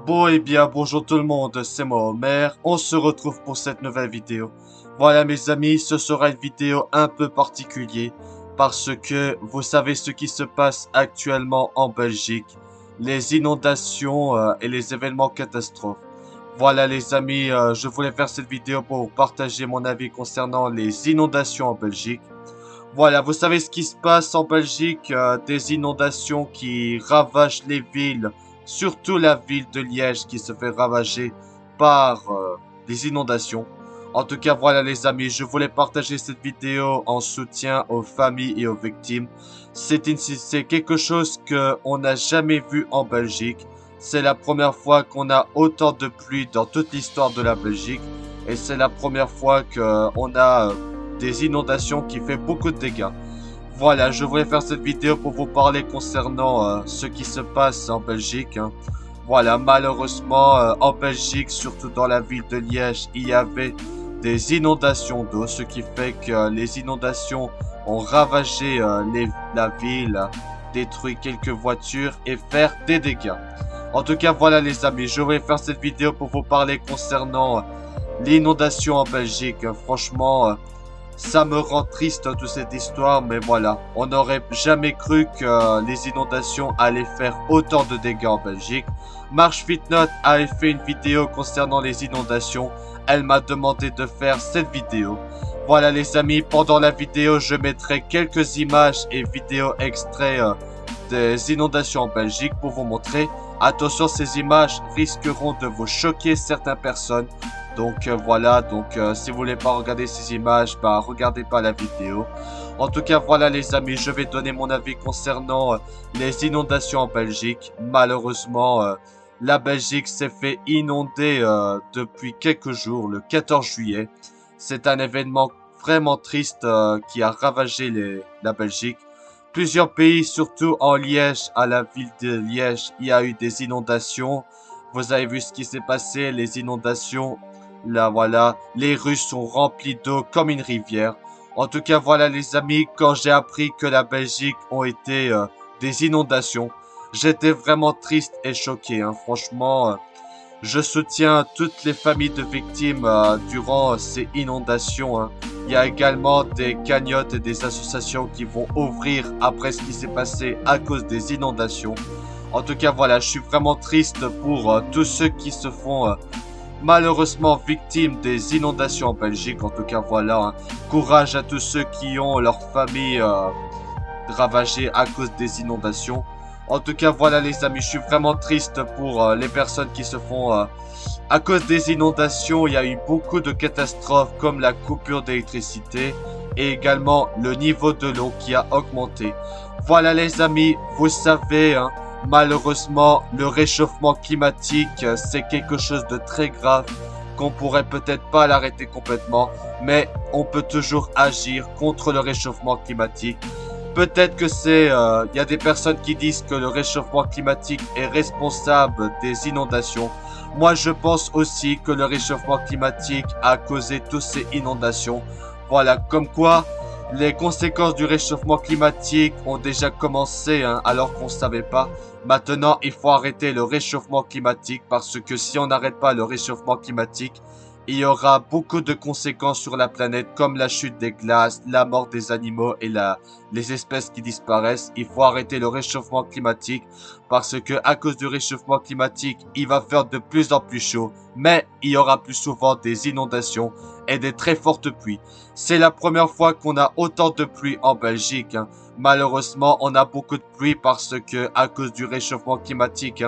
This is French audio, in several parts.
Bon et bien bonjour tout le monde, c'est moi Homer, on se retrouve pour cette nouvelle vidéo. Voilà mes amis, ce sera une vidéo un peu particulière parce que vous savez ce qui se passe actuellement en Belgique, les inondations et les événements catastrophes. Voilà les amis, je voulais faire cette vidéo pour partager mon avis concernant les inondations en Belgique. Voilà, vous savez ce qui se passe en Belgique, des inondations qui ravagent les villes, surtout la ville de Liège qui se fait ravager par des inondations. En tout cas, voilà les amis, je voulais partager cette vidéo en soutien aux familles et aux victimes. C'est quelque chose qu'on n'a jamais vu en Belgique. C'est la première fois qu'on a autant de pluie dans toute l'histoire de la Belgique. Et c'est la première fois qu'on a des inondations qui fait beaucoup de dégâts. Voilà, je voulais faire cette vidéo pour vous parler concernant ce qui se passe en Belgique. Voilà, malheureusement, en Belgique, surtout dans la ville de Liège, il y avait des inondations d'eau, ce qui fait que les inondations ont ravagé la ville, détruit quelques voitures et fait des dégâts. En tout cas, voilà les amis, je vais faire cette vidéo pour vous parler concernant l'inondation en Belgique. Franchement, ça me rend triste toute cette histoire, mais voilà. On n'aurait jamais cru que les inondations allaient faire autant de dégâts en Belgique. Marche Fitnote avait fait une vidéo concernant les inondations. Elle m'a demandé de faire cette vidéo. Voilà les amis, pendant la vidéo, je mettrai quelques images et vidéos extraits des inondations en Belgique pour vous montrer. Attention, ces images risqueront de vous choquer certaines personnes. Donc voilà, si vous voulez pas regarder ces images, bah regardez pas la vidéo. En tout cas voilà les amis, je vais donner mon avis concernant les inondations en Belgique. Malheureusement, la Belgique s'est fait inonder depuis quelques jours, le 14 juillet. C'est un événement vraiment triste qui a ravagé la Belgique. Plusieurs pays, surtout en Liège, à la ville de Liège, il y a eu des inondations. Vous avez vu ce qui s'est passé, les inondations. Là, voilà, les rues sont remplies d'eau comme une rivière. En tout cas, voilà les amis, quand j'ai appris que la Belgique ont été des inondations, j'étais vraiment triste et choqué. Franchement, je soutiens toutes les familles de victimes durant ces inondations. Il y a également des cagnottes et des associations qui vont ouvrir après ce qui s'est passé à cause des inondations. En tout cas, voilà, je suis vraiment triste pour tous ceux qui se font malheureusement victimes des inondations en Belgique. En tout cas, voilà, courage à tous ceux qui ont leur famille ravagée à cause des inondations. En tout cas, voilà les amis, je suis vraiment triste pour les personnes qui se font... à cause des inondations, il y a eu beaucoup de catastrophes comme la coupure d'électricité et également le niveau de l'eau qui a augmenté. Voilà les amis, vous savez, malheureusement, le réchauffement climatique, c'est quelque chose de très grave qu'on pourrait peut-être pas l'arrêter complètement, mais on peut toujours agir contre le réchauffement climatique. Peut-être que il y a des personnes qui disent que le réchauffement climatique est responsable des inondations. Moi, je pense aussi que le réchauffement climatique a causé toutes ces inondations. Voilà, comme quoi les conséquences du réchauffement climatique ont déjà commencé, alors qu'on ne savait pas. Maintenant, il faut arrêter le réchauffement climatique parce que si on n'arrête pas le réchauffement climatique, il y aura beaucoup de conséquences sur la planète comme la chute des glaces, la mort des animaux et les espèces qui disparaissent. Il faut arrêter le réchauffement climatique parce que à cause du réchauffement climatique, il va faire de plus en plus chaud, mais il y aura plus souvent des inondations et des très fortes pluies. C'est la première fois qu'on a autant de pluie en Belgique. Malheureusement, on a beaucoup de pluie parce que à cause du réchauffement climatique.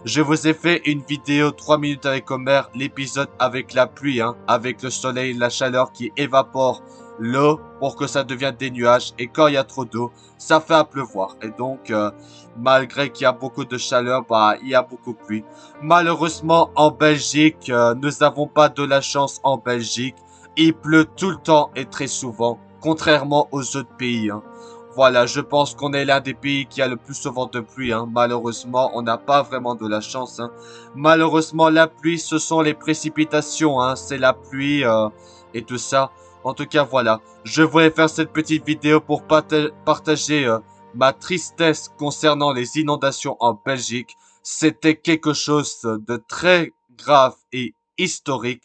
Je vous ai fait une vidéo 3 minutes avec Homer, l'épisode avec la pluie, avec le soleil, la chaleur qui évapore l'eau pour que ça devienne des nuages. Et quand il y a trop d'eau, ça fait à pleuvoir. Et donc, malgré qu'il y a beaucoup de chaleur, bah, il y a beaucoup de pluie. Malheureusement, en Belgique, nous n'avons pas de la chance en Belgique. Il pleut tout le temps et très souvent, contrairement aux autres pays. Voilà, je pense qu'on est l'un des pays qui a le plus souvent de pluie. Malheureusement, on n'a pas vraiment de la chance. Malheureusement, la pluie, ce sont les précipitations. C'est la pluie et tout ça. En tout cas, voilà. Je voulais faire cette petite vidéo pour partager ma tristesse concernant les inondations en Belgique. c'était quelque chose de très grave et historique.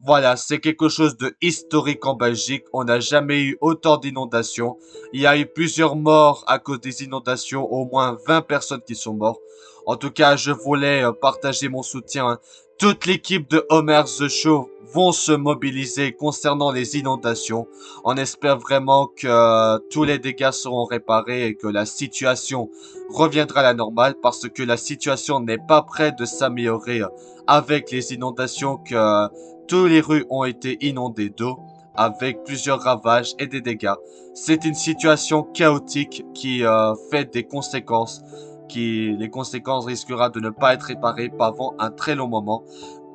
Voilà, c'est quelque chose de historique en Belgique. On n'a jamais eu autant d'inondations. Il y a eu plusieurs morts à cause des inondations, au moins 20 personnes qui sont mortes. En tout cas, je voulais partager mon soutien, hein. Toute l'équipe de Homer The Show vont se mobiliser concernant les inondations. On espère vraiment que tous les dégâts seront réparés et que la situation reviendra à la normale parce que la situation n'est pas prête de s'améliorer avec les inondations que toutes les rues ont été inondées d'eau avec plusieurs ravages et des dégâts. C'est une situation chaotique qui fait des conséquences les conséquences risquera de ne pas être réparées avant un très long moment.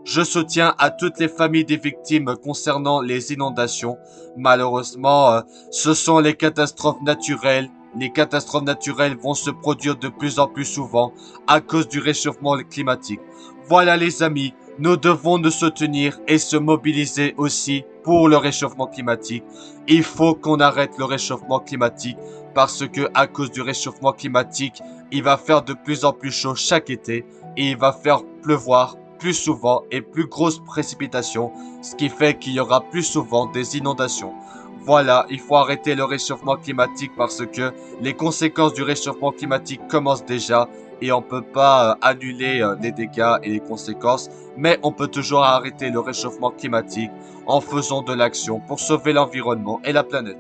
Je soutiens à toutes les familles des victimes concernant les inondations. Malheureusement, ce sont les catastrophes naturelles. Les catastrophes naturelles vont se produire de plus en plus souvent à cause du réchauffement climatique. Voilà les amis, nous devons nous soutenir et se mobiliser aussi pour le réchauffement climatique. Il faut qu'on arrête le réchauffement climatique parce que à cause du réchauffement climatique, il va faire de plus en plus chaud chaque été et il va faire pleuvoir plus souvent et plus grosses précipitations, ce qui fait qu'il y aura plus souvent des inondations. Voilà, il faut arrêter le réchauffement climatique parce que les conséquences du réchauffement climatique commencent déjà et on peut pas annuler les dégâts et les conséquences, mais on peut toujours arrêter le réchauffement climatique en faisant de l'action pour sauver l'environnement et la planète.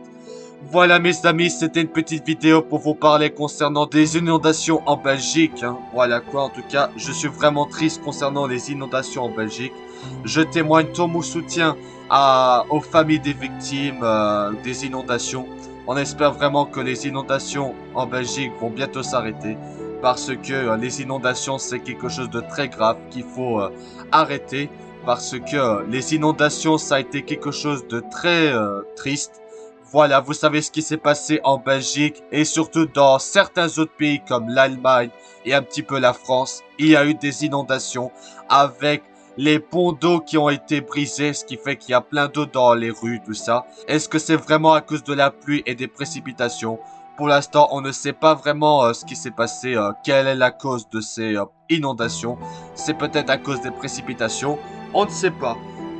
Voilà mes amis, c'était une petite vidéo pour vous parler concernant des inondations en Belgique, hein. Voilà quoi, en tout cas, je suis vraiment triste concernant les inondations en Belgique. Je témoigne tout mon soutien aux familles des victimes des inondations. On espère vraiment que les inondations en Belgique vont bientôt s'arrêter parce que les inondations c'est quelque chose de très grave qu'il faut arrêter parce que les inondations ça a été quelque chose de très triste. Voilà, vous savez ce qui s'est passé en Belgique et surtout dans certains autres pays comme l'Allemagne et un petit peu la France. Il y a eu des inondations avec les ponts d'eau qui ont été brisés, ce qui fait qu'il y a plein d'eau dans les rues, tout ça. Est-ce que c'est vraiment à cause de la pluie et des précipitations? Pour l'instant, on ne sait pas vraiment ce qui s'est passé, quelle est la cause de ces inondations. C'est peut-être à cause des précipitations, on ne sait pas.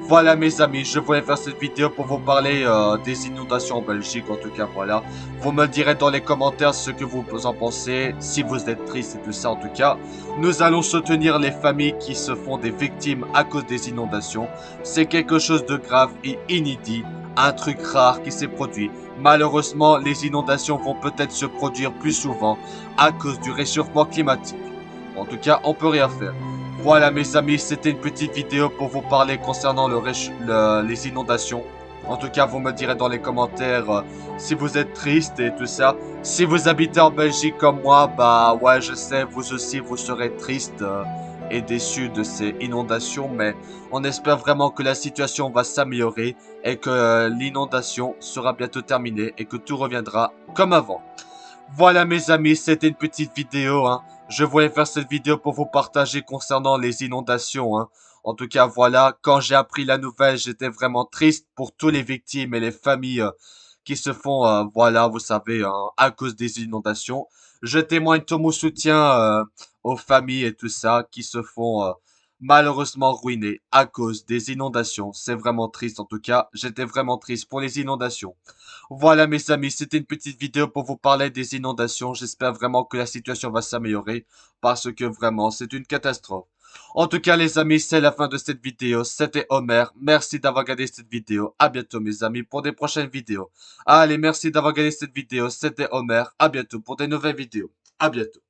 Voilà mes amis, je voulais faire cette vidéo pour vous parler des inondations en Belgique, en tout cas voilà. Vous me direz dans les commentaires ce que vous en pensez, si vous êtes triste et tout ça en tout cas. Nous allons soutenir les familles qui se font des victimes à cause des inondations. C'est quelque chose de grave et inédit, un truc rare qui s'est produit. Malheureusement, les inondations vont peut-être se produire plus souvent à cause du réchauffement climatique. En tout cas, on peut rien faire. Voilà mes amis, c'était une petite vidéo pour vous parler concernant les inondations. En tout cas, vous me direz dans les commentaires si vous êtes triste et tout ça. Si vous habitez en Belgique comme moi, bah ouais, je sais, vous aussi, vous serez triste et déçu de ces inondations. Mais on espère vraiment que la situation va s'améliorer et que l'inondation sera bientôt terminée et que tout reviendra comme avant. Voilà mes amis, c'était une petite vidéo, hein. Je voulais faire cette vidéo pour vous partager concernant les inondations, hein. En tout cas, voilà, quand j'ai appris la nouvelle, j'étais vraiment triste pour tous les victimes et les familles qui se font, voilà, vous savez, à cause des inondations. Je témoigne tout mon soutien aux familles et tout ça qui se font malheureusement ruiner à cause des inondations. C'est vraiment triste en tout cas. J'étais vraiment triste pour les inondations. Voilà mes amis, c'était une petite vidéo pour vous parler des inondations. J'espère vraiment que la situation va s'améliorer parce que vraiment c'est une catastrophe. En tout cas les amis, c'est la fin de cette vidéo. C'était Homer. Merci d'avoir regardé cette vidéo. À bientôt mes amis pour des prochaines vidéos. Allez, merci d'avoir regardé cette vidéo. C'était Homer. À bientôt pour des nouvelles vidéos. À bientôt.